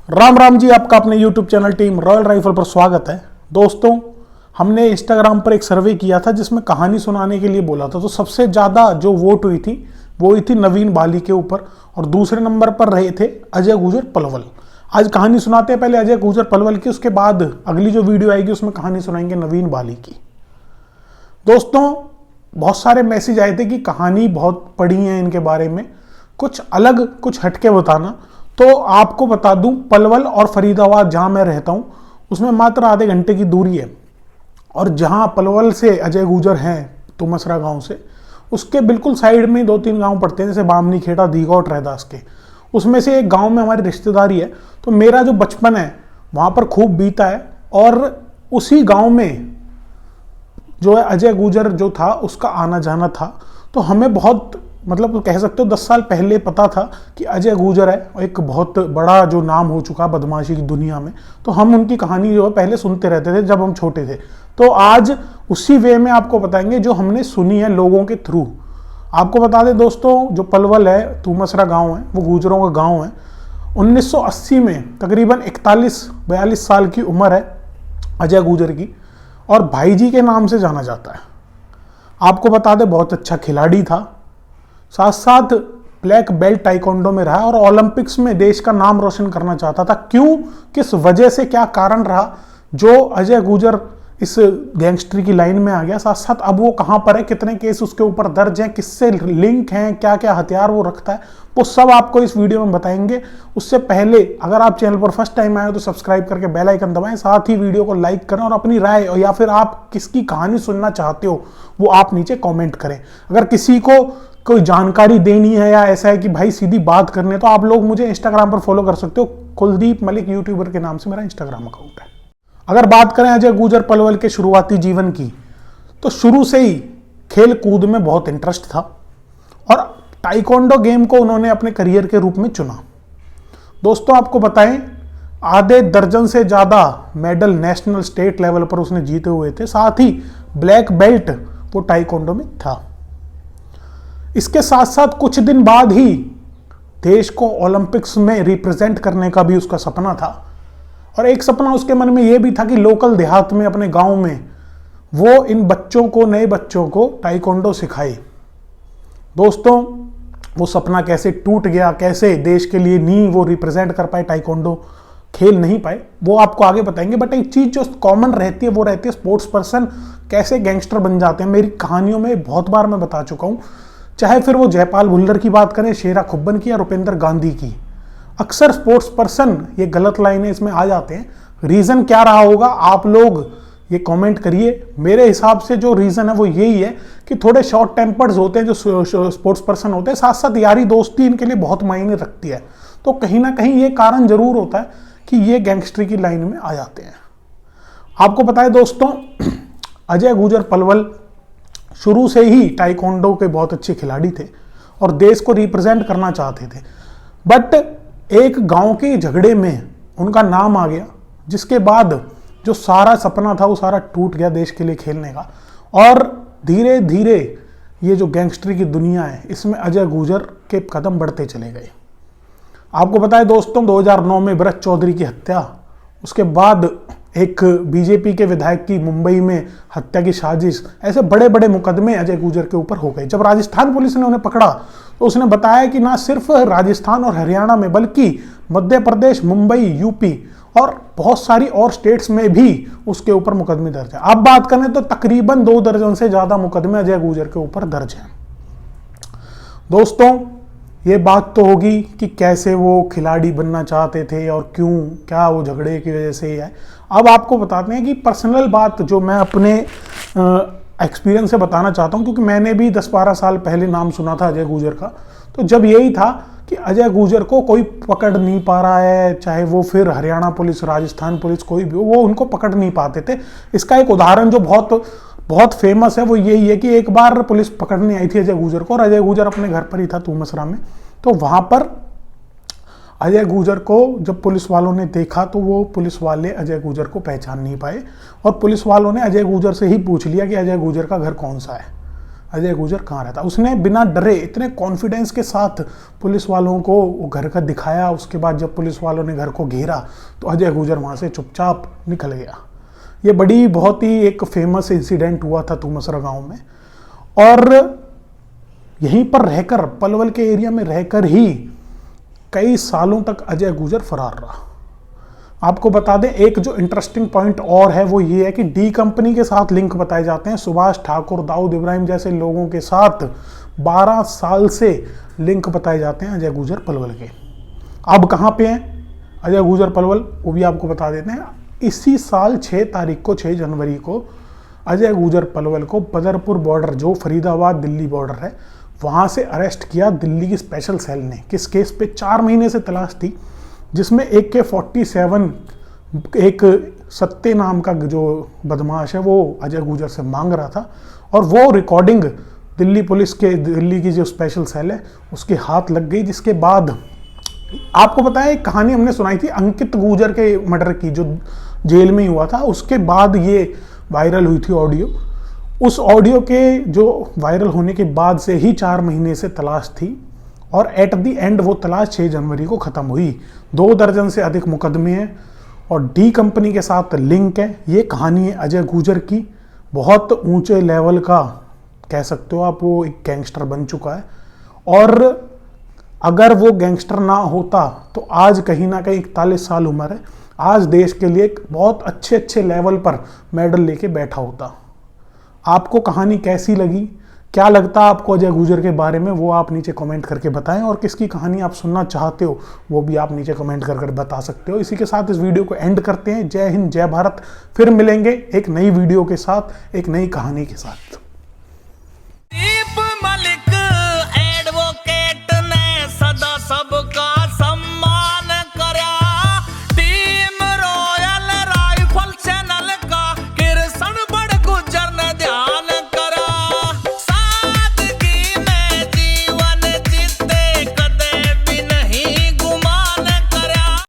राम राम जी, आपका अपने YouTube channel team royal rifle पर स्वागत है। दोस्तों, हमने इंस्टाग्राम पर एक सर्वे किया था जिसमें कहानी सुनाने के लिए बोला था। तो सबसे ज़्यादा जो वोट हुई थी वो हुई थी नवीन बाली के ऊपर और दूसरे नंबर पर रहे थे अजय गुजर पलवल। आज कहानी सुनाते हैं पहले अजय गुजर पलवल की, उसके बाद अगली जो वीडियो आएगी उसमें कहानी सुनाएंगे नवीन बाली की। दोस्तों, बहुत सारे मैसेज आए थे कि कहानी बहुत पढ़ी है इनके बारे में, कुछ अलग कुछ हटके बताना। तो आपको बता दूं, पलवल और फरीदाबाद जहां मैं रहता हूं उसमें मात्र आधे घंटे की दूरी है। और जहां पलवल से अजय गुजर हैं तुमसरा गांव से, उसके बिल्कुल साइड में 2-3 गांव पड़ते हैं, जैसे बामनी खेड़ा, दीघा और ट्रैदास के। उसमें से एक गांव में हमारी रिश्तेदारी है। तो मेरा जो बचपन है वहां पर खूब बीता है। और उसी गांव में जो है अजय गुजर जो था उसका आना जाना था। तो हमें बहुत, मतलब कह सकते हो 10 साल पहले पता था कि अजय गुजर है, एक बहुत बड़ा जो नाम हो चुका बदमाशी की दुनिया में। तो हम उनकी कहानी जो है पहले सुनते रहते थे जब हम छोटे थे। तो आज उसी वे में आपको बताएंगे जो हमने सुनी है लोगों के थ्रू। आपको बता दें दोस्तों, जो पलवल है, तुमसरा गांव है, वो गुजरों का गांव है। 1980 में तकरीबन 41-42 साल की उम्र है अजय गुजर की, और भाई जी के नाम से जाना जाता है। आपको बता दें बहुत अच्छा खिलाड़ी था, साथ साथ ब्लैक बेल्ट टाइकोंडो में रहा और ओलंपिक्स में देश का नाम रोशन करना चाहता था। क्यों, किस वजह से, क्या कारण रहा जो अजय गुजर इस गैंगस्टर की लाइन में आ गया, साथ साथ अब वो कहां पर है, कितने केस उसके ऊपर दर्ज हैं, किससे लिंक हैं, क्या क्या हथियार वो रखता है, वो सब आपको इस वीडियो में बताएंगे। उससे पहले अगर आप चैनल पर फर्स्ट टाइम आए हो तो सब्सक्राइब करके बेल आइकन दबाएं, साथ ही वीडियो को लाइक करें और अपनी राय या फिर आप किसकी कहानी सुनना चाहते हो वो आप नीचे कॉमेंट करें। अगर किसी को कोई जानकारी देनी है या ऐसा है कि भाई सीधी बात करनी है तो आप लोग मुझे इंस्टाग्राम पर फॉलो कर सकते हो। कुलदीप मलिक यूट्यूबर के नाम से मेरा इंस्टाग्राम अकाउंट है। अगर बात करें अजय गुजर पलवल के शुरुआती जीवन की, तो शुरू से ही खेल कूद में बहुत इंटरेस्ट था और टाइकोंडो गेम को उन्होंने अपने करियर के रूप में चुना। दोस्तों, आपको बताएं, आधे दर्जन से ज्यादा मेडल नेशनल स्टेट लेवल पर उसने जीते हुए थे। साथ ही ब्लैक बेल्ट वो टाइकोंडो में था। इसके साथ साथ कुछ दिन बाद ही देश को ओलंपिक्स में रिप्रेजेंट करने का भी उसका सपना था। और एक सपना उसके मन में यह भी था कि लोकल देहात में, अपने गांव में वो इन बच्चों को, नए बच्चों को टाइकोंडो सिखाए। दोस्तों, वो सपना कैसे टूट गया, कैसे देश के लिए नहीं वो रिप्रेजेंट कर पाए, टाइकोंडो खेल नहीं पाए, वो आपको आगे बताएंगे। बट एक चीज जो कॉमन रहती है वो रहती है स्पोर्ट्स पर्सन कैसे गैंगस्टर बन जाते हैं। मेरी कहानियों में बहुत बार मैं बता चुका हूं, चाहे फिर वो जयपाल भुल्लर की बात करें, शेरा खुब्बन की या रुपेंद्र गांधी की। अक्सर स्पोर्ट्स पर्सन ये गलत लाइनें इसमें आ जाते हैं। रीजन क्या रहा होगा आप लोग ये कमेंट करिए। मेरे हिसाब से जो रीजन है वो यही है कि थोड़े शॉर्ट टेम्पर्स होते हैं जो स्पोर्ट्स पर्सन होते हैं, साथ साथ यारी दोस्ती इनके लिए बहुत मायने रखती है। तो कहीं ना कहीं ये कारण जरूर होता है कि ये गैंगस्टर की लाइन में आ जाते हैं। आपको पता है दोस्तों, अजय गुजर पलवल शुरू से ही टाइकोंडो के बहुत अच्छे खिलाड़ी थे और देश को रिप्रेजेंट करना चाहते थे। बट एक गांव के झगड़े में उनका नाम आ गया, जिसके बाद जो सारा सपना था वो सारा टूट गया देश के लिए खेलने का। और धीरे धीरे ये जो गैंगस्टर की दुनिया है इसमें अजय गुजर के कदम बढ़ते चले गए। आपको पता है दोस्तों, 2009 में भरत चौधरी की हत्या, उसके बाद एक बीजेपी के विधायक की मुंबई में हत्या की साजिश, ऐसे बड़े बड़े मुकदमे अजय गुजर के ऊपर हो गए। जब राजस्थान पुलिस ने उन्हें पकड़ा तो उसने बताया कि ना सिर्फ राजस्थान और हरियाणा में बल्कि मध्य प्रदेश, मुंबई, यूपी और बहुत सारी और स्टेट्स में भी उसके ऊपर मुकदमे दर्ज है। अब बात करें तो तकरीबन 2 दर्जन से ज्यादा मुकदमे अजय गुजर के ऊपर दर्ज हैं। दोस्तों, ये बात तो होगी कि कैसे वो खिलाड़ी बनना चाहते थे और क्यों, क्या वो झगड़े की वजह से ही है। अब आपको बताते हैं कि पर्सनल बात जो मैं अपने एक्सपीरियंस से बताना चाहता हूं, क्योंकि मैंने भी 10-12 साल पहले नाम सुना था अजय गुजर का। तो जब यही था कि अजय गुजर को कोई पकड़ नहीं पा रहा है, चाहे वो फिर हरियाणा पुलिस, राजस्थान पुलिस, कोई भी, वो उनको पकड़ नहीं पाते थे। इसका एक उदाहरण जो बहुत बहुत फेमस है वो यही है कि एक बार पुलिस पकड़ने आई थी अजय गुजर को और अजय गुजर अपने घर पर ही था तुमसरा में। तो वहां पर अजय गुजर को जब पुलिस वालों ने देखा तो वो पुलिस वाले अजय गुजर को पहचान नहीं पाए और पुलिस वालों ने अजय गुजर से ही पूछ लिया कि अजय गुजर का घर कौन सा है। अजय गुर्जर कहाँ रहता। उसने बिना डरे इतने कॉन्फिडेंस के साथ पुलिस वालों को वो घर का दिखाया। उसके बाद जब पुलिस वालों ने घर को घेरा तो अजय गुर्जर वहाँ से चुपचाप निकल गया। ये बहुत ही एक फेमस इंसिडेंट हुआ था तुमसरा गांव में। और यहीं पर रहकर, पलवल के एरिया में रहकर ही कई सालों तक अजय गुर्जर फरार रहा। आपको बता दें, एक जो इंटरेस्टिंग पॉइंट और है वो ये है कि डी कंपनी के साथ लिंक बताए जाते हैं। सुभाष ठाकुर, दाऊद इब्राहिम जैसे लोगों के साथ 12 साल से लिंक बताए जाते हैं अजय गुर्जर पलवल के। अब कहाँ पे हैं अजय गुर्जर पलवल, वो भी आपको बता देते हैं। इसी साल 6 जनवरी को अजय गुर्जर पलवल को बदरपुर बॉर्डर, जो फरीदाबाद दिल्ली बॉर्डर है, वहाँ से अरेस्ट किया दिल्ली की स्पेशल सेल ने। किस केस पे? 4 महीने से तलाश थी, जिसमें AK-47 एक सत्ते नाम का जो बदमाश है वो अजय गुर्जर से मांग रहा था। और वो रिकॉर्डिंग दिल्ली पुलिस के, दिल्ली की जो स्पेशल सेल है उसके हाथ लग गई। जिसके बाद आपको पता है, एक कहानी हमने सुनाई थी अंकित गुर्जर के मर्डर की, जो जेल में ही हुआ था। उसके बाद ये वायरल हुई थी ऑडियो। उस ऑडियो के जो वायरल होने के बाद से ही 4 महीने से तलाश थी और एट दी एंड वो तलाश 6 जनवरी को ख़त्म हुई। 2 दर्जन से अधिक मुकदमे हैं और डी कंपनी के साथ लिंक है। ये कहानी है अजय गुर्जर की। बहुत ऊंचे लेवल का कह सकते हो आप, वो एक गैंगस्टर बन चुका है। और अगर वो गैंगस्टर ना होता तो आज कहीं ना कहीं 41 साल उम्र है, आज देश के लिए एक बहुत अच्छे लेवल पर मेडल लेके बैठा होता। आपको कहानी कैसी लगी, क्या लगता है आपको अजय गुर्जर के बारे में, वो आप नीचे कमेंट करके बताएं। और किसकी कहानी आप सुनना चाहते हो वो भी आप नीचे कमेंट कर बता सकते हो। इसी के साथ इस वीडियो को एंड करते हैं। जय हिंद, जय भारत। फिर मिलेंगे एक नई वीडियो के साथ, एक नई कहानी के साथ।